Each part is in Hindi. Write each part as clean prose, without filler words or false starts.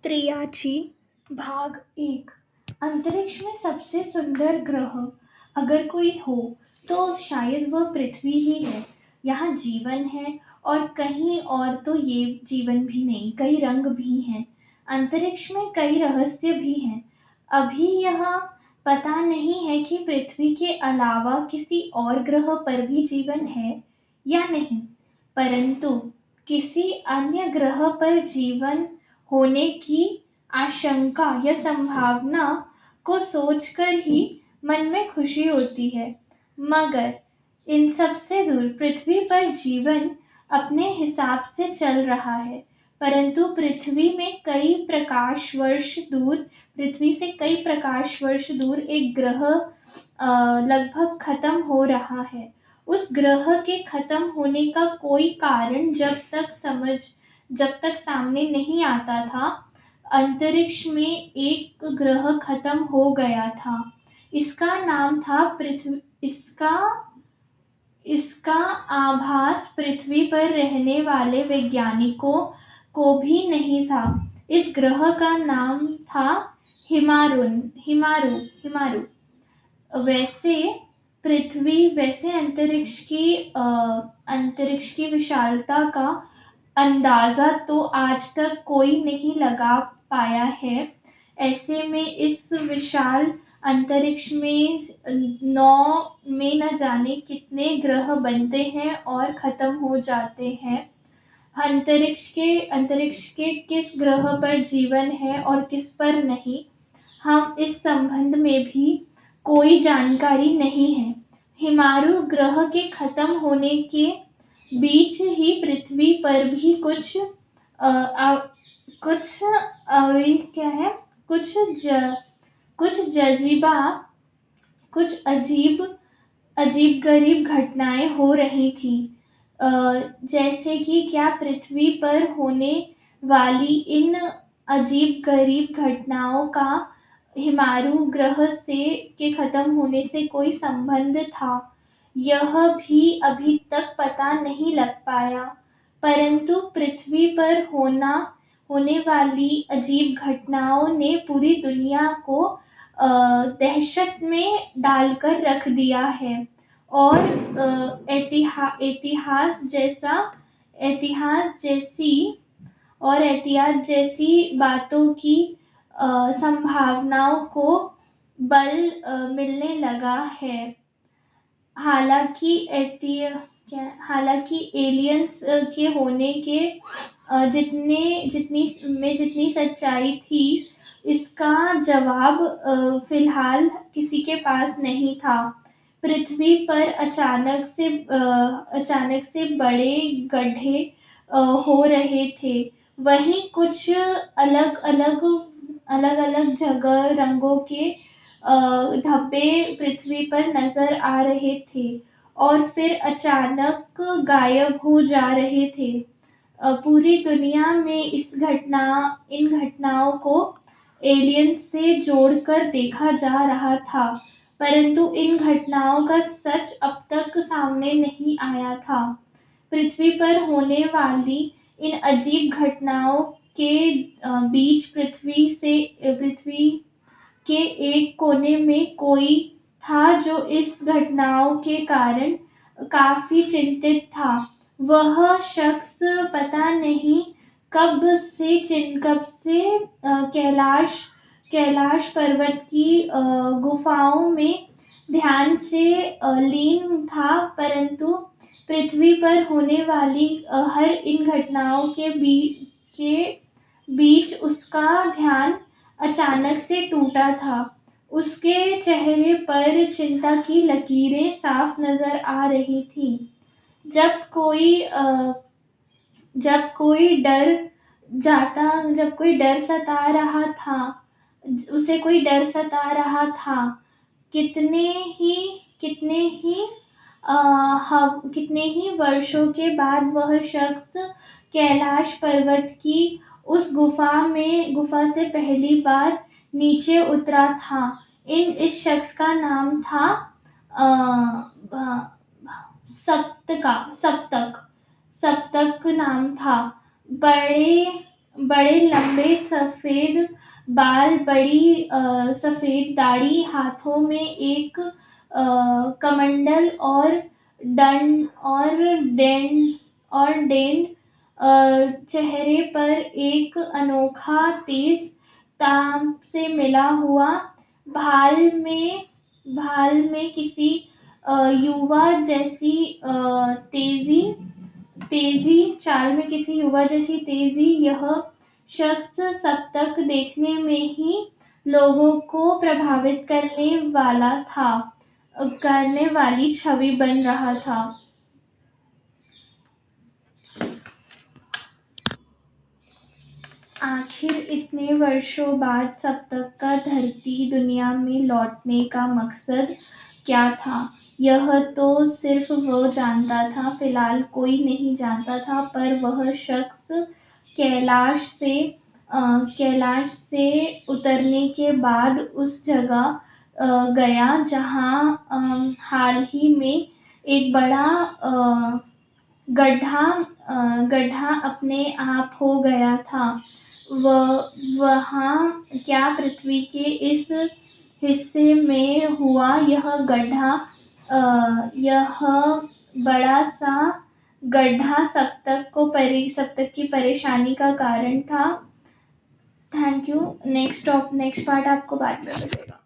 त्रियाची भाग 1। अंतरिक्ष में सबसे सुंदर ग्रह अगर कोई हो तो शायद वह पृथ्वी ही है। यहाँ जीवन है और कहीं और तो ये जीवन भी नहीं, कई रंग भी हैं। अंतरिक्ष में कई रहस्य भी हैं। अभी यह पता नहीं है कि पृथ्वी के अलावा किसी और ग्रह पर भी जीवन है या नहीं, परंतु किसी अन्य ग्रह पर जीवन होने की आशंका या संभावना को सोचकर ही मन में खुशी होती है। मगर इन सब से दूर पृथ्वी पर जीवन अपने हिसाब से चल रहा है, परंतु पृथ्वी से कई प्रकाश वर्ष दूर एक ग्रह लगभग खत्म हो रहा है। उस ग्रह के खत्म होने का कोई कारण जब तक सामने नहीं आता था। अंतरिक्ष में एक ग्रह खत्म हो गया था। इसका नाम था पृथ्वी। इसका आभास पृथ्वी पर रहने वाले वैज्ञानिकों को भी नहीं था। इस ग्रह का नाम था हिमारू। वैसे अंतरिक्ष की विशालता का अंदाजा तो आज तक कोई नहीं लगा पाया है। ऐसे में इस विशाल अंतरिक्ष में न जाने कितने ग्रह बनते हैं और खत्म हो जाते हैं। अंतरिक्ष के किस ग्रह पर जीवन है और किस पर नहीं, हम इस संबंध में भी कोई जानकारी नहीं है। हिमारू ग्रह के खत्म होने के बीच ही पृथ्वी पर भी कुछ अजीब गरीब घटनाएं हो रही थी। जैसे कि क्या पृथ्वी पर होने वाली इन अजीब गरीब घटनाओं का हिमारू ग्रह के खत्म होने से कोई संबंध था, यह भी अभी तक पता नहीं लग पाया। परंतु पृथ्वी पर होने वाली अजीब घटनाओं ने पूरी दुनिया को दहशत में डालकर रख दिया है और एहतियात जैसी बातों की संभावनाओं को बल मिलने लगा है। हालांकि एलियंस के होने के जितनी सच्चाई थी, इसका जवाब फिलहाल किसी के पास नहीं था। पृथ्वी पर अचानक से बड़े गड्ढे हो रहे थे। वहीं कुछ अलग अलग जगह रंगों के धब्बे पृथ्वी पर नजर आ रहे थे और फिर अचानक गायब हो जा रहे थे। पूरी दुनिया में इन घटनाओं को एलियंस से जोड़कर देखा जा रहा था, परंतु इन घटनाओं का सच अब तक सामने नहीं आया था। पृथ्वी पर होने वाली इन अजीब घटनाओं के बीच पृथ्वी के एक कोने में कोई था जो इस घटनाओं के कारण काफी चिंतित था। वह शख्स पता नहीं कब से कैलाश पर्वत की गुफाओं में ध्यान से लीन था, परंतु पृथ्वी पर होने वाली हर इन घटनाओं के बीच उसका ध्यान अचानक से टूटा था। उसके चेहरे पर चिंता की लकीरें साफ नजर आ रही थी। जब कोई डर सता रहा था, कितने ही वर्षों के बाद वह शख्स कैलाश पर्वत की उस गुफा से पहली बार नीचे उतरा था। इस शख्स का नाम था सप्तक नाम था। बड़े लंबे सफेद बाल, बड़ी सफेद दाढ़ी, हाथों में एक कमंडल और दंड और डेंड, चेहरे पर एक अनोखा तेज ताप से मिला हुआ भाल में किसी युवा जैसी तेजी तेजी चाल में किसी युवा जैसी तेजी, यह शख्स सप्तक देखने में ही लोगों को प्रभावित करने वाली छवि बन रहा था। आखिर इतने वर्षों बाद सप्तक का धरती दुनिया में लौटने का मकसद क्या था, यह तो सिर्फ वो जानता था। फिलहाल कोई नहीं जानता था, पर वह शख्स कैलाश से उतरने के बाद उस जगह गया जहां हाल ही में एक बड़ा गड्ढा अपने आप हो गया था। वहां क्या पृथ्वी के इस हिस्से में हुआ यह बड़ा सा गड्ढा सप्तक की परेशानी का कारण था। Thank you. नेक्स्ट पार्ट आपको बाद में मिलेगा।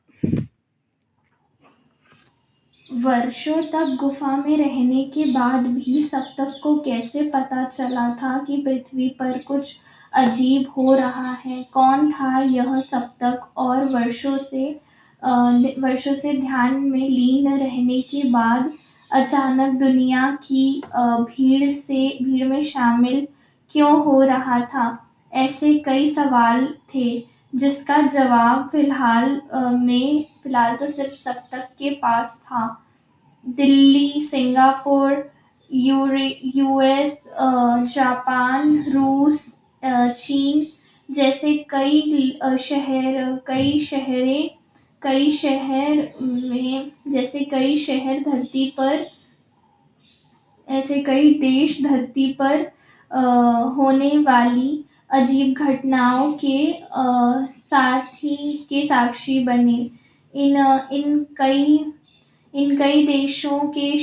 वर्षों तक गुफा में रहने के बाद भी सप्तक को कैसे पता चला था कि पृथ्वी पर कुछ अजीब हो रहा है? कौन था यह सप्तक? और वर्षों से ध्यान में लीन रहने के बाद अचानक दुनिया की भीड़ में शामिल क्यों हो रहा था? ऐसे कई सवाल थे जिसका जवाब फिलहाल तो सिर्फ सप्तक के पास था। दिल्ली, सिंगापुर, यूएस, जापान, रूस, चीन जैसे कई देश धरती पर होने वाली अजीब घटनाओं के साक्षी बने। इन कई देशों के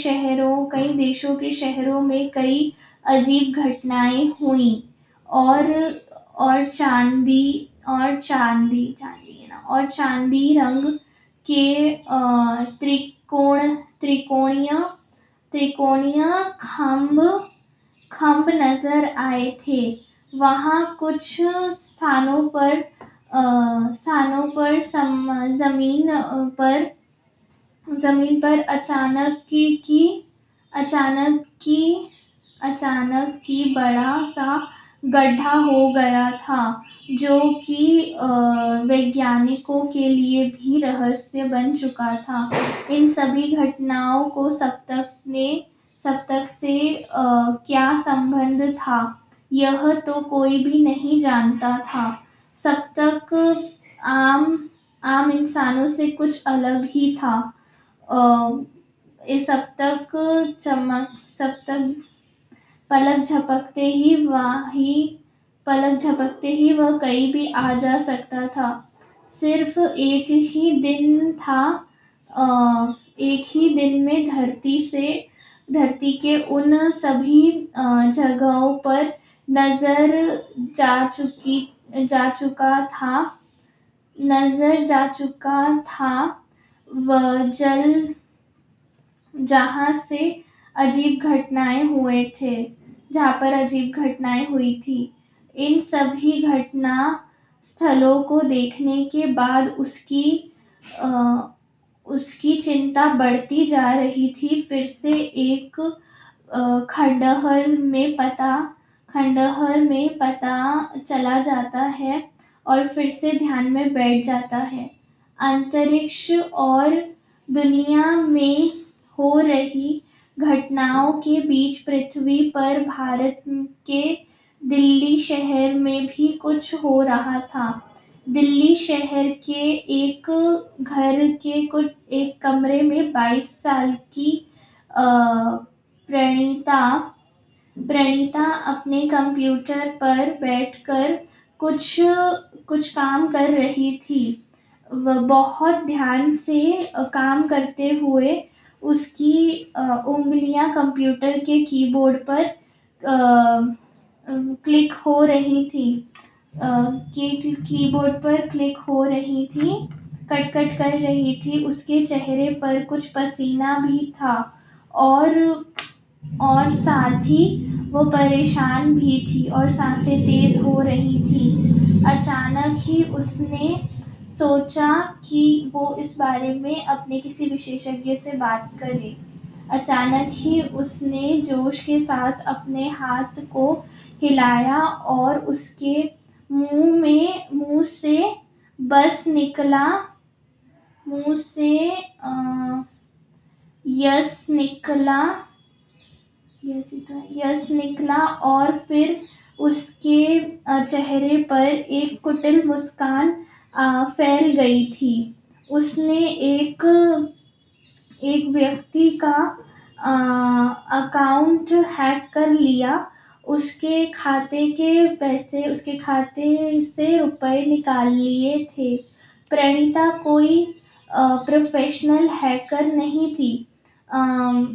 शहरों में कई अजीब घटनाएं हुई और चांदी रंग के त्रिकोणीय खंभ नजर आए थे। वहां कुछ स्थानों पर जमीन पर अचानक की बड़ा सा गड्ढा हो गया था, जो कि वैज्ञानिकों के लिए भी रहस्य बन चुका था। इन सभी घटनाओं को सप्तक से क्या संबंध था, यह तो कोई भी नहीं जानता था। सप्तक आम इंसानों से कुछ अलग ही था। सप्तक पलक झपकते ही वह कहीं भी आ जा सकता था। सिर्फ एक ही दिन में धरती के उन सभी जगहों पर नजर जा चुका था जहां पर अजीब घटनाएं हुई थी। इन सभी घटना स्थलों को देखने के बाद उसकी चिंता बढ़ती जा रही थी। फिर से एक खंडहर में पता चला जाता है और फिर से ध्यान में बैठ जाता है। अंतरिक्ष और दुनिया में हो रही घटनाओं के बीच पृथ्वी पर भारत के दिल्ली शहर में भी कुछ हो रहा था। दिल्ली शहर के एक कमरे में 22 साल की प्रणीता अपने कंप्यूटर पर बैठकर कुछ कुछ काम कर रही थी। वह बहुत ध्यान से काम करते हुए उसकी उंगलियां कंप्यूटर के कीबोर्ड पर क्लिक हो रही थी। कीबोर्ड पर क्लिक हो रही थी, कट कट कर रही थी। उसके चेहरे पर कुछ पसीना भी था और साथ ही वो परेशान भी थी और सांसें तेज हो रही थी। अचानक ही उसने सोचा कि वो इस बारे में अपने किसी विशेषज्ञ से बात करे। अचानक ही उसने जोश के साथ अपने हाथ को हिलाया और उसके मुंह से बस निकला मुंह से यस निकला यस निकला और फिर उसके चेहरे पर एक कुटिल मुस्कान फैल गई थी। उसने एक व्यक्ति का अकाउंट हैक कर लिया, उसके खाते से रुपए निकाल लिए थे। प्रणीता कोई प्रोफेशनल हैकर नहीं थी,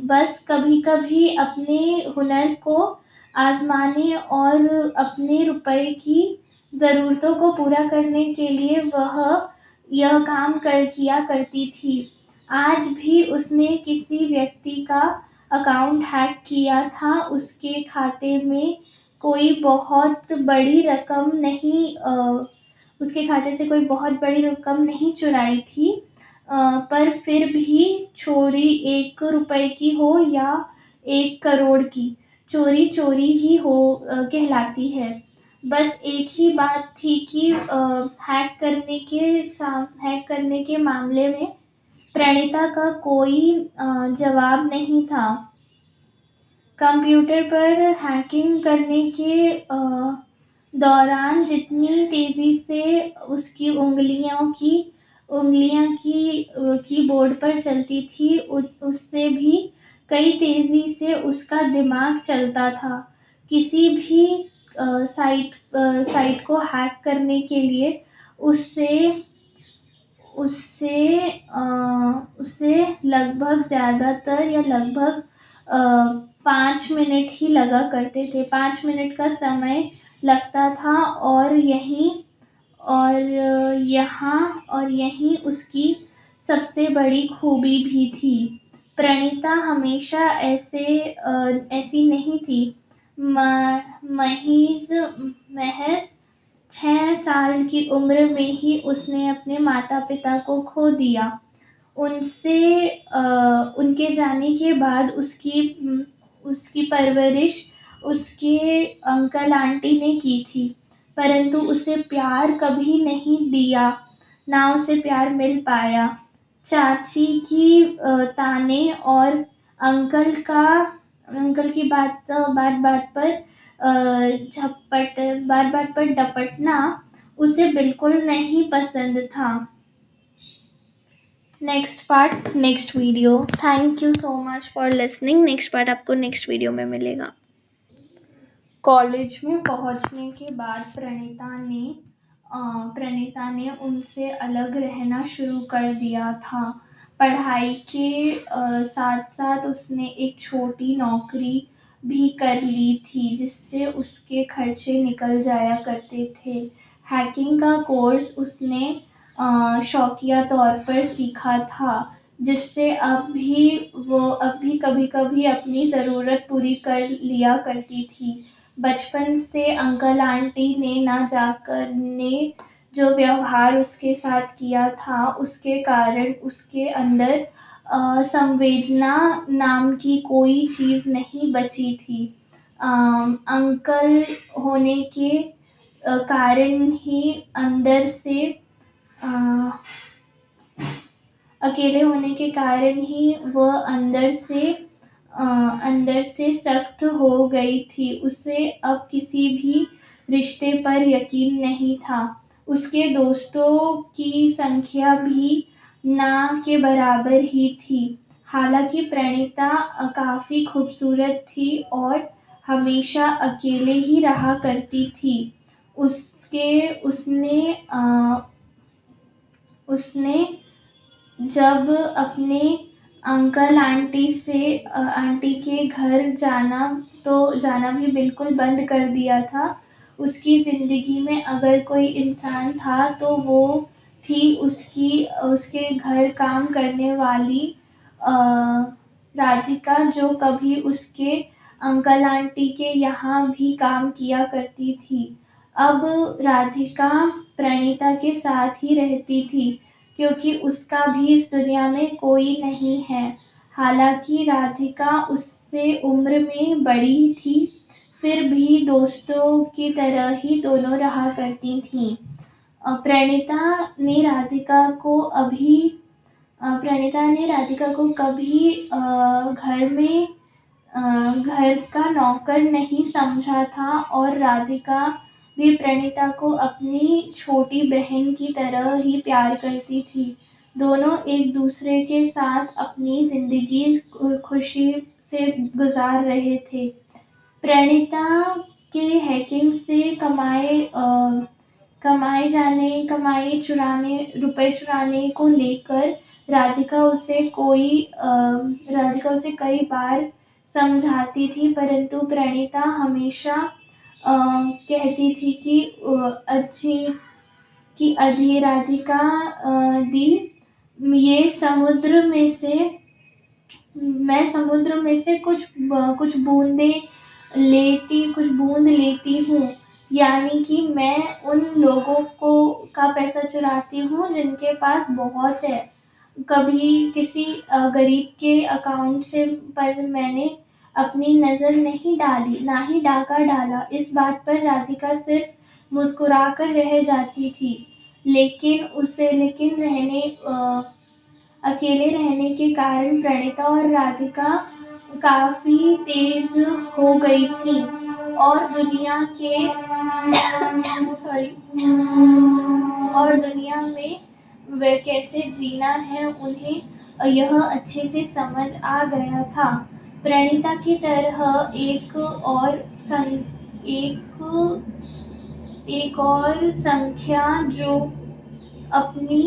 बस कभी कभी अपने हुनर को आजमाने और अपने रुपए की ज़रूरतों को पूरा करने के लिए वह यह काम किया करती थी। आज भी उसने किसी व्यक्ति का अकाउंट हैक किया था। उसके खाते में कोई बहुत बड़ी रकम नहीं उसके खाते से कोई बहुत बड़ी रकम नहीं चुराई थी, पर फिर भी चोरी 1 रुपए की हो या 1 करोड़ की, चोरी चोरी ही हो कहलाती है। बस एक ही बात थी कि हैक करने के मामले में प्रणीता का कोई जवाब नहीं था। कंप्यूटर पर हैकिंग करने के दौरान जितनी तेजी से उसकी उंगलियां कीबोर्ड पर चलती थी, उससे भी कई तेजी से उसका दिमाग चलता था। किसी भी साइट को हैक करने के लिए उससे लगभग 5 मिनट ही लगा करते थे। 5 मिनट का समय लगता था और यही उसकी सबसे बड़ी खूबी भी थी। प्रणीता हमेशा ऐसी नहीं थी। महज 6 साल की उम्र में ही उसने अपने माता पिता को खो दिया। उनके जाने के बाद उसकी परवरिश उसके अंकल आंटी ने की थी, परंतु उसे प्यार कभी नहीं दिया, ना उसे प्यार मिल पाया। चाची की ताने और अंकल की बात बात पर डपटना उसे बिल्कुल नहीं पसंद था। Next part next video. Thank you so much for listening. Next part आपको नेक्स्ट वीडियो में मिलेगा। कॉलेज में पहुंचने के बाद प्रणीता ने उनसे अलग रहना शुरू कर दिया था। पढ़ाई के साथ साथ उसने एक छोटी नौकरी भी कर ली थी, जिससे उसके खर्चे निकल जाया करते थे। हैकिंग का कोर्स उसने शौकिया तौर पर सीखा था, जिससे अब भी कभी कभी अपनी ज़रूरत पूरी कर लिया करती थी। बचपन से अंकल आंटी ने जो व्यवहार उसके साथ किया था, उसके कारण उसके अंदर संवेदना नाम की कोई चीज़ नहीं बची थी। अंकल होने के कारण ही अकेले होने के कारण ही वह अंदर से सख्त हो गई थी। उसे अब किसी भी रिश्ते पर यकीन नहीं था। उसके दोस्तों की संख्या भी ना के बराबर ही थी। हालांकि प्रणीता काफी खूबसूरत थी और हमेशा अकेले ही रहा करती थी। उसने जब अपने अंकल आंटी के घर जाना भी बिल्कुल बंद कर दिया था। उसकी जिंदगी में अगर कोई इंसान था तो वो थी उसके घर काम करने वाली अ, राधिका, जो कभी उसके अंकल आंटी के यहाँ भी काम किया करती थी। अब राधिका प्रणीता के साथ ही रहती थी क्योंकि उसका भी इस दुनिया में कोई नहीं है। हालांकि राधिका उससे उम्र में बड़ी थी, फिर भी दोस्तों की तरह ही दोनों रहा करती थीं। प्रणीता ने राधिका को कभी घर का नौकर नहीं समझा था और राधिका भी प्रणीता को अपनी छोटी बहन की तरह ही प्यार करती थी। दोनों एक दूसरे के साथ अपनी जिंदगी खुशी से गुजार रहे थे। प्रणीता के हैकिंग से रुपए चुराने को लेकर राधिका उसे कई बार समझाती थी, परंतु प्रणीता हमेशा कहती थी कि अधि राधिका दी ये मैं समुद्र में से कुछ बूंद लेती हूँ, यानी कि मैं उन लोगों का पैसा चुराती हूँ जिनके पास बहुत है। कभी किसी गरीब के अकाउंट पर मैंने अपनी नजर नहीं डाली, ना ही डाका डाला। इस बात पर राधिका सिर्फ मुस्कुराकर रह जाती थी, लेकिन अकेले रहने के कारण प्रणीता और राधिका काफी तेज हो गई थी और दुनिया में वे कैसे जीना है उन्हें यह अच्छे से समझ आ गया था। प्रणीता की तरह अपनी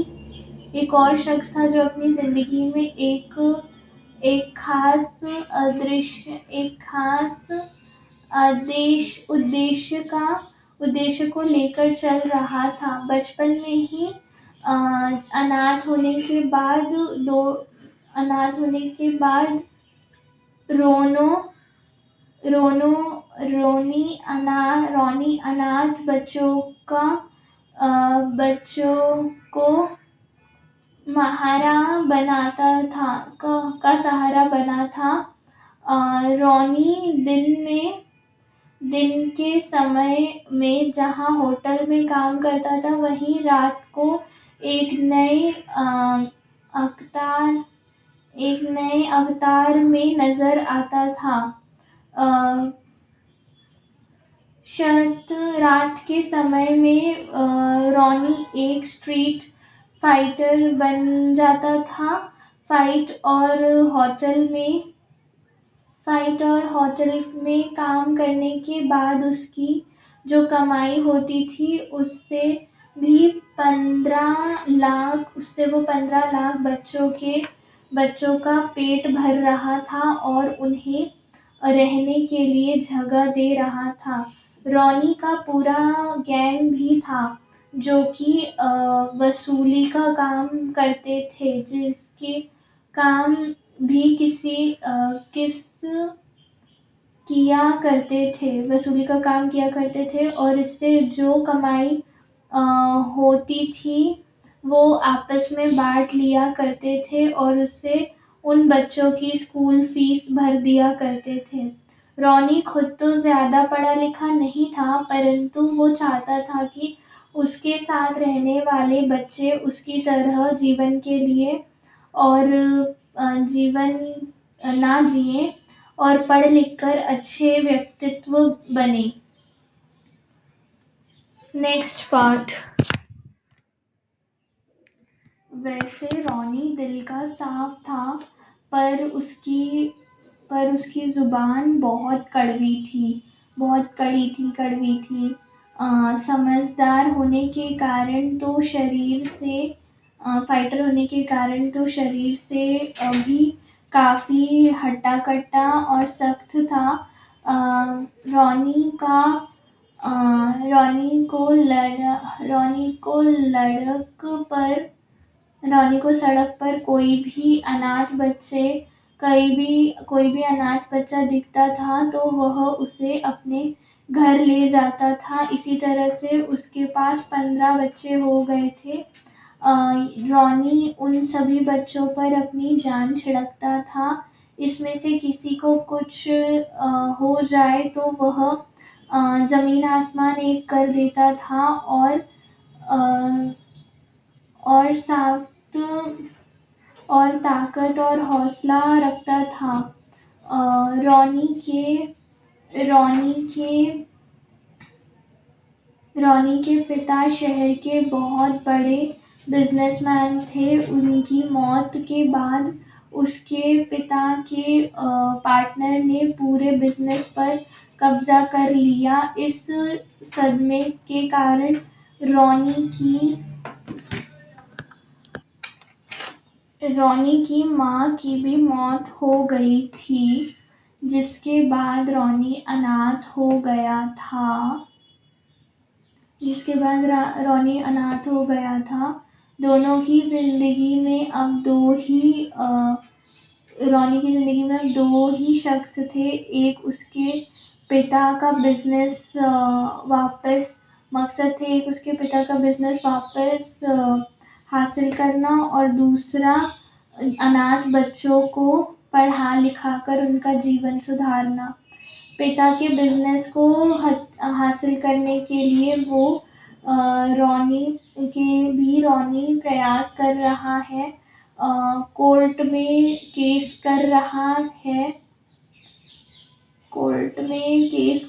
एक और शख्स था जो अपनी जिंदगी में एक खास उद्देश्य को लेकर चल रहा था। बचपन में ही अनाथ होने के बाद रोनी अनाथ बच्चों को सहारा बना था। रोनी दिन के समय में जहाँ होटल में काम करता था, वहीं रात को एक नए अवतार में नजर आता था। रात के समय में रोनी एक स्ट्रीट फाइटर बन जाता था। फाइट और होटल में काम करने के बाद उसकी जो कमाई होती थी उससे वो 15 लाख बच्चों का पेट भर रहा था और उन्हें रहने के लिए जगह दे रहा था। रोनी का पूरा गैंग भी था जो कि वसूली का काम करते थे, जिसके काम भी वसूली का काम किया करते थे और इससे जो कमाई होती थी वो आपस में बांट लिया करते थे और उससे उन बच्चों की स्कूल फीस भर दिया करते थे। रोनी खुद तो ज्यादा पढ़ा लिखा नहीं था, परंतु वो चाहता था कि उसके साथ रहने वाले बच्चे उसकी तरह जीवन के लिए और जीवन ना जिए और पढ़ लिख कर अच्छे व्यक्तित्व बने। Next part. वैसे रोनी दिल का साफ था, पर उसकी जुबान बहुत कड़वी थी। समझदार होने के कारण तो शरीर से फाइटर होने के कारण तो शरीर से भी काफ़ी हट्टा-कट्टा और सख्त था। अ, रॉनी का अ, रॉनी को लड़क पर रॉनी को सड़क पर कोई भी अनाथ बच्चा दिखता था तो वह उसे अपने घर ले जाता था। इसी तरह से उसके पास 15 बच्चे हो गए थे। रॉनी उन सभी बच्चों पर अपनी जान छिड़कता था। इसमें से किसी को कुछ हो जाए तो वह जमीन आसमान एक कर देता था अ, और साथ और ताकत और हौसला रखता था। अ, रॉनी के रॉनी के रॉनी के पिता शहर के बहुत बड़े बिजनेसमैन थे। उनकी मौत के बाद उसके पिता के पार्टनर ने पूरे बिजनेस पर कब्जा कर लिया। इस सदमे के कारण रॉनी की रॉनी की माँ की भी मौत हो गई थी, जिसके बाद रॉनी अनाथ हो गया था। रॉनी अनाथ हो गया था। दोनों की जिंदगी में अब दो ही रॉनी की जिंदगी में अब दो ही शख्स थे। एक उसके पिता का बिजनेस वापस मकसद थे एक उसके पिता का बिजनेस वापस हासिल करना और दूसरा अनाथ बच्चों को पढ़ा लिखा कर उनका जीवन सुधारना। पिता के बिजनेस को हासिल करने के लिए रॉनी प्रयास कर रहा है। कोर्ट में केस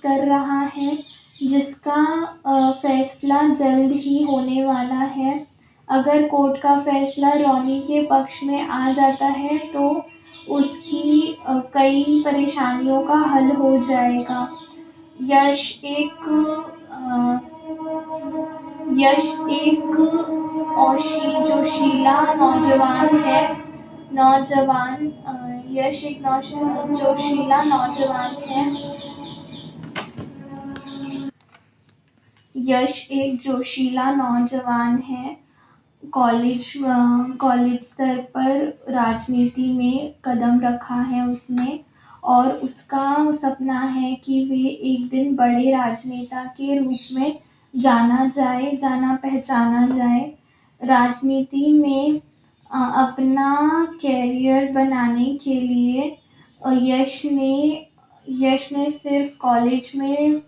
कर रहा है जिसका फैसला जल्द ही होने वाला है। अगर कोर्ट का फैसला रॉनी के पक्ष में आ जाता है तो उसकी कई परेशानियों का हल हो जाएगा। यश एक जोशीला नौजवान है। यश एक जोशीला नौजवान है। यश एक जोशीला नौजवान है। कॉलेज स्तर पर राजनीति में कदम रखा है उसने और उसका सपना है कि वे एक दिन बड़े राजनेता के रूप में जाना पहचाना जाए। राजनीति में अपना कैरियर बनाने के लिए यश ने सिर्फ कॉलेज में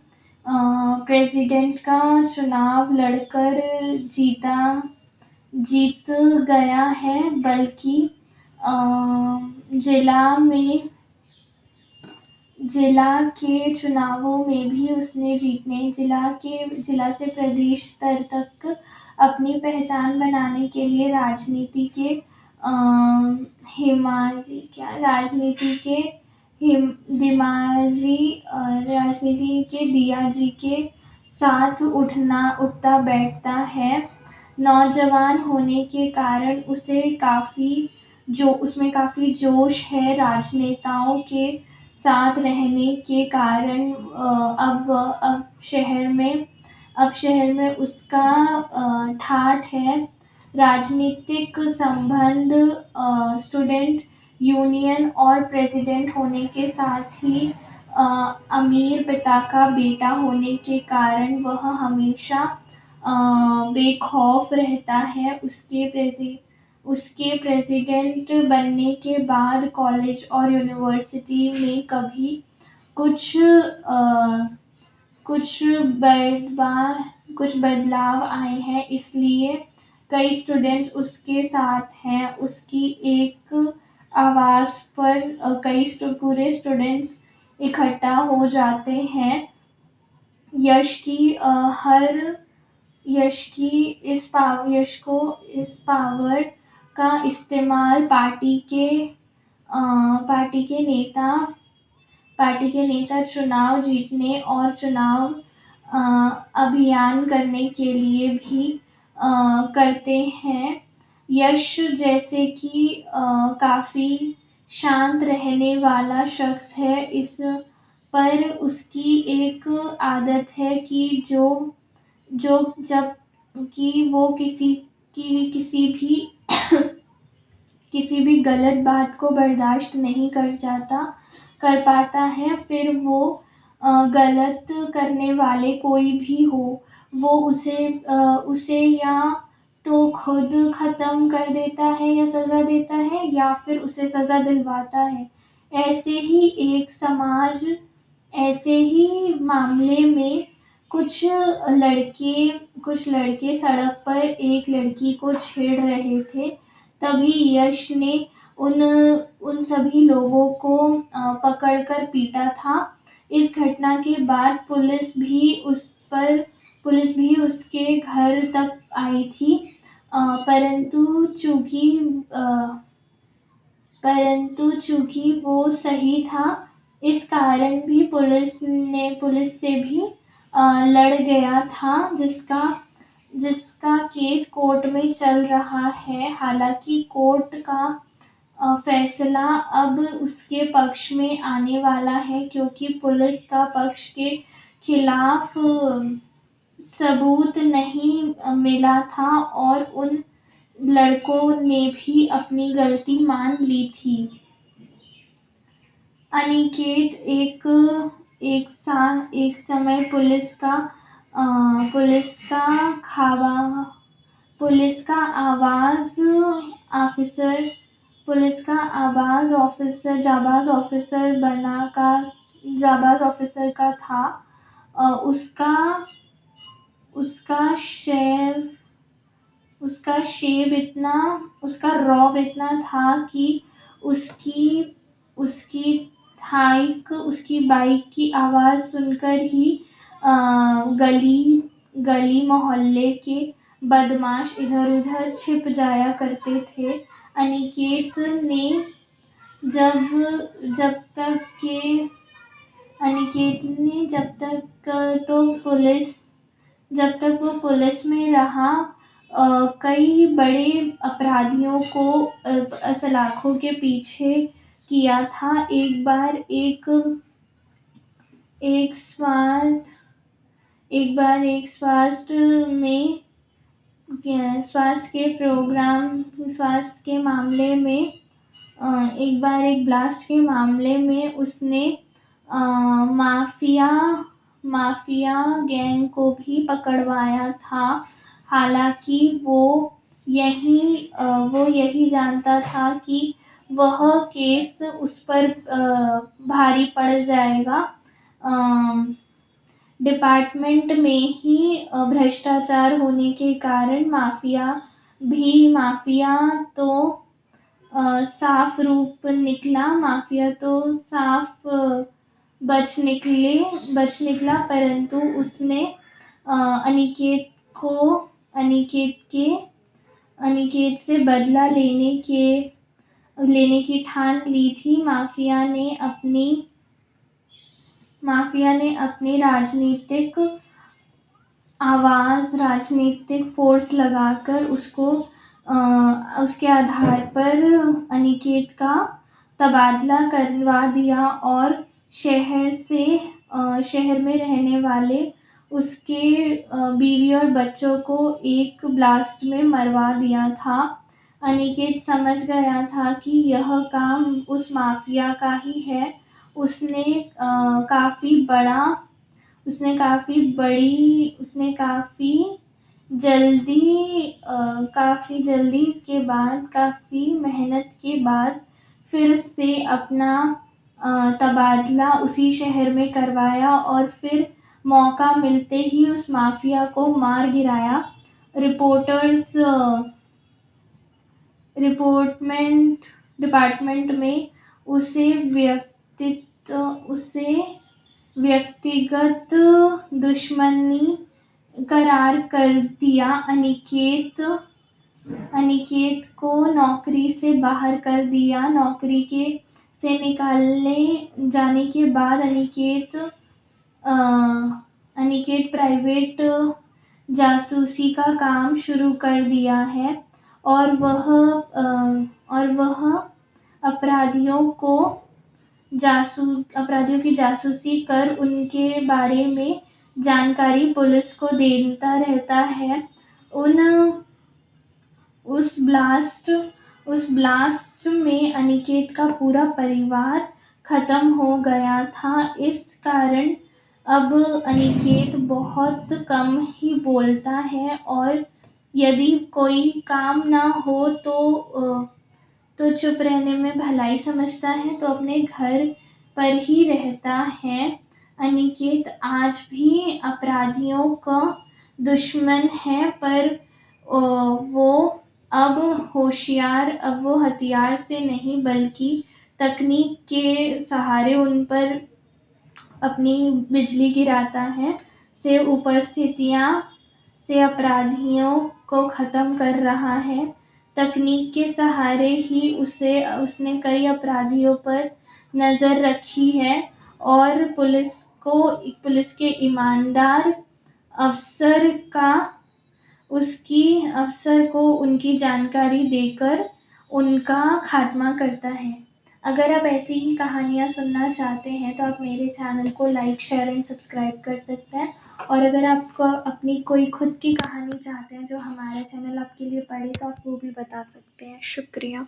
प्रेसिडेंट का चुनाव लड़कर जीत गया है, बल्कि जिला के चुनावों में भी उसने जिला से प्रदेश स्तर तक अपनी पहचान बनाने के लिए राजनीति के दिया जी के साथ उठता बैठता है। नौजवान होने के कारण उसमें काफी जोश है। राजनेताओं के साथ रहने के कारण अब शहर में उसका ठाठ है। राजनीतिक संबंध स्टूडेंट यूनियन और प्रेसिडेंट होने के साथ ही अमीर पिता का बेटा होने के कारण वह हमेशा बेखौफ रहता है। उसके प्रेसिडेंट बनने के बाद कॉलेज और यूनिवर्सिटी में कभी कुछ बदलाव आए हैं, इसलिए कई स्टूडेंट्स उसके साथ हैं। उसकी एक आवाज पर पूरे स्टूडेंट्स इकट्ठा हो जाते हैं। यश को इस पावर का इस्तेमाल पार्टी के नेता चुनाव जीतने और चुनाव अभियान करने के लिए भी करते हैं। यश जैसे कि काफ़ी शांत रहने वाला शख्स है, इस पर उसकी एक आदत है कि जो जो जब कि वो किसी भी गलत बात को बर्दाश्त नहीं कर पाता है, फिर वो गलत करने वाले कोई भी हो, वो उसे या तो खुद खत्म कर देता है या सजा देता है, या फिर उसे सजा दिलवाता है। ऐसे ही एक समाज ऐसे ही मामले में कुछ लड़के सड़क पर एक लड़की को छेड़ रहे थे। तभी यश ने उन उन सभी लोगों को पकड़कर पीटा था। इस घटना के बाद पुलिस भी उसके घर तक आई थी, परंतु चूंकि वो सही था, इस कारण भी पुलिस से भी लड़ गया था, जिसका केस कोर्ट में चल रहा है। हालांकि कोर्ट का फैसला अब उसके पक्ष में आने वाला है, क्योंकि पुलिस का पक्ष के खिलाफ सबूत नहीं मिला था और उन लड़कों ने भी अपनी गलती मान ली थी। अनिकेत एक समय जाबाज ऑफिसर का था। उसका रौब इतना था कि उसकी बाइक की आवाज सुनकर ही गली मोहल्ले के बदमाश इधर उधर छिप जाया करते थे। अनिकेत ने जब तक वो पुलिस में रहा, कई बड़े अपराधियों को सलाखों के पीछे किया था। एक बार एक ब्लास्ट के मामले में उसने माफिया गैंग को भी पकड़वाया था। हालांकि वो यही जानता था कि वह केस उस पर भारी पड़ जाएगा। डिपार्टमेंट में ही भ्रष्टाचार होने के कारण माफिया तो साफ बच निकला, परंतु उसने अनिकेत से बदला लेने की ठान ली थी। माफिया ने अपनी राजनीतिक फोर्स लगाकर उसके आधार पर अनिकेत का तबादला करवा दिया और शहर में रहने वाले उसके बीवी और बच्चों को एक ब्लास्ट में मरवा दिया था। अनिकेत समझ गया था कि यह काम उस माफिया का ही है। उसने काफी मेहनत के बाद फिर से अपना तबादला उसी शहर में करवाया और फिर मौका मिलते ही उस माफिया को मार गिराया। डिपार्टमेंट में उसे व्यक्तिगत दुश्मनी करार कर दिया। अनिकेत को नौकरी से बाहर कर दिया। से निकाले जाने के बाद अनिकेत प्राइवेट जासूसी का काम शुरू कर दिया है और वह अपराधियों की जासूसी कर उनके बारे में जानकारी पुलिस को देता रहता है। उस ब्लास्ट में अनिकेत का पूरा परिवार खत्म हो गया था। इस कारण अब अनिकेत बहुत कम ही बोलता है और यदि कोई काम ना हो तो चुप रहने में भलाई समझता है, तो अपने घर पर ही रहता है। अनिकेत आज भी अपराधियों का दुश्मन है, पर वो हथियार से नहीं बल्कि तकनीक के सहारे उन पर अपनी बिजली गिराता है। उपस्थितियां से अपराधियों को खत्म कर रहा है। तकनीक के सहारे ही उसने कई अपराधियों पर नजर रखी है और पुलिस के ईमानदार अफसर को उनकी जानकारी देकर उनका खात्मा करता है। अगर आप ऐसी ही कहानियाँ सुनना चाहते हैं तो आप मेरे चैनल को लाइक, शेयर एंड सब्सक्राइब कर सकते हैं। और अगर आप अपनी कोई खुद की कहानी चाहते हैं जो हमारा चैनल आपके लिए पढ़े तो आप वो भी बता सकते हैं। शुक्रिया।